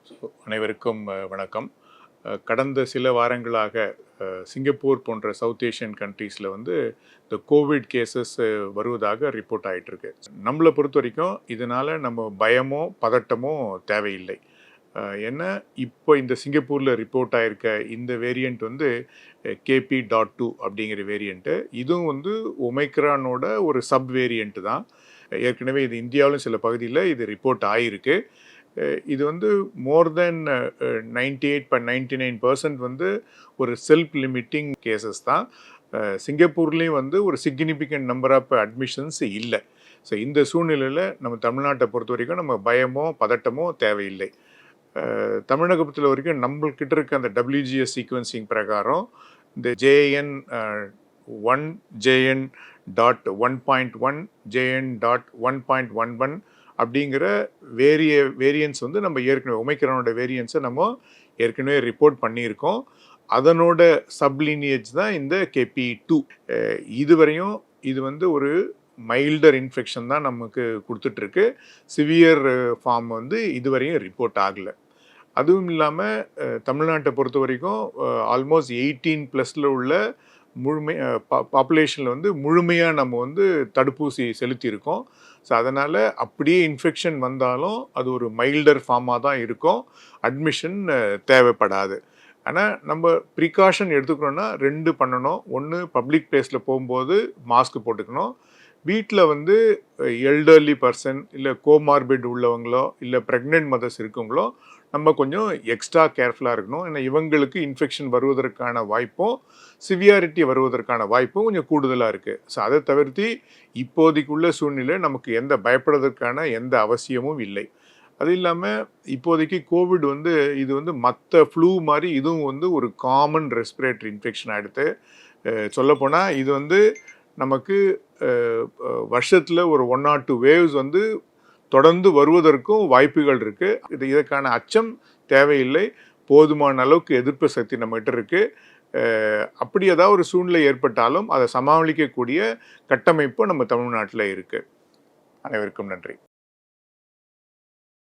அனைவருக்கும் வணக்கம். கடந்த சில வாரங்களாக சிங்கப்பூர் போன்ற சவுத் ஏஷியன் கண்ட்ரீஸில் வந்து இந்த கோவிட் கேசஸ் வருவதாக ரிப்போர்ட் ஆகிட்டுருக்கு. நம்மளை பொறுத்த வரைக்கும் இதனால் நம்ம பயமோ பதட்டமோ தேவையில்லை. ஏன்னா இப்போ இந்த சிங்கப்பூரில் ரிப்போர்ட் ஆகிருக்க இந்த வேரியண்ட் வந்து KP.2 அப்படிங்கிற வேரியண்ட்டு. இதுவும் வந்து ஒமைக்ரானோட ஒரு சப் வேரியண்ட்டு தான். ஏற்கனவே இது இந்தியாவிலும் சில பகுதியில் இது ரிப்போர்ட் ஆகிருக்கு. இது வந்து மோர் தென் 98.99% வந்து ஒரு செல்ஃப் லிமிட்டிங் கேசஸ் தான். சிங்கப்பூர்லேயும் வந்து ஒரு சிக்னிஃபிகண்ட் நம்பர் ஆஃப் அட்மிஷன்ஸ் இல்லை. ஸோ இந்த சூழ்நிலையில் நம்ம தமிழ்நாட்டை பொறுத்த வரைக்கும் நம்ம பயமோ பதட்டமோ தேவையில்லை. தமிழகத்தில் வரைக்கும் நம்மள்கிட்ட இருக்க அந்த WGS சீக்வன்சிங் பிரகாரம் இந்த JN1 JN.1.1 JN.1.11 அப்படிங்கிற வேரியன்ஸ் வந்து நம்ம ஏற்கனவே ஒமைக்ரானோட வேரியன்ஸை நம்ம ஏற்கனவே ரிப்போர்ட் பண்ணியிருக்கோம். அதனோட சப்லீனியேஜ் தான் இந்த KP2. இதுவரையும் இது வந்து ஒரு மைல்டர் இன்ஃபெக்ஷன் தான் நமக்கு கொடுத்துட்ருக்கு. சிவியர் ஃபார்ம் வந்து இதுவரையும் ரிப்போர்ட் ஆகலை. அதுவும் இல்லாமல் தமிழ்நாட்டை பொறுத்த வரைக்கும் ஆல்மோஸ்ட் 18+ உள்ள பாப்புலேஷனில் வந்து முழுமையாக நம்ம வந்து தடுப்பூசி செலுத்தியிருக்கோம். ஸோ அதனால் அப்படியே இன்ஃபெக்ஷன் வந்தாலும் அது ஒரு மைல்டர் ஃபார்மாக தான் இருக்கும். அட்மிஷன் தேவைப்படாது. ஆனால் நம்ம ப்ரிகாஷன் எடுத்துக்கணுன்னா 2 பண்ணணும். ஒன்று, பப்ளிக் பிளேஸில் போகும்போது மாஸ்க் போட்டுக்கணும். வீட்டில் வந்து எல்டர்லி பர்சன் இல்லை கோமார்பிட் உள்ளவங்களோ இல்லை ப்ரெக்னென்ட் மதர்ஸ் இருக்கவங்களோ நம்ம கொஞ்சம் எக்ஸ்ட்ரா கேர்ஃபுல்லாக இருக்கணும். ஏன்னா இவங்களுக்கு இன்ஃபெக்ஷன் வருவதற்கான வாய்ப்பும் சிவியாரிட்டி வருவதற்கான வாய்ப்பும் கொஞ்சம் கூடுதலாக இருக்குது. ஸோ அதை தவிர்த்து இப்போதைக்குள்ள சூழ்நிலை நமக்கு பயப்படுவதற்கான எந்த அவசியமும் இல்லை. அது இல்லாமல் இப்போதைக்கு கோவிட் வந்து இது வந்து மற்ற ஃப்ளூ மாதிரி இதுவும் வந்து ஒரு காமன் ரெஸ்பிரேட்டரி இன்ஃபெக்ஷன் ஆகிடுது. சொல்லப்போனால் இது வந்து நமக்கு வருஷத்தில் ஒரு 1 or 2 வேவ்ஸ் வந்து தொடர்ந்து வருவதற்கும் வாய்ப்புகள் இருக்குது. இதற்கான அச்சம் தேவையில்லை. போதுமான அளவுக்கு எதிர்ப்பு சக்தி நம்மகிட்ட இருக்குது. அப்படி ஏதாவது ஒரு சூழ்நிலை ஏற்பட்டாலும் அதை சமாளிக்கக்கூடிய கட்டமைப்பு நம்ம தமிழ்நாட்டில் இருக்குது. அனைவருக்கும் நன்றி.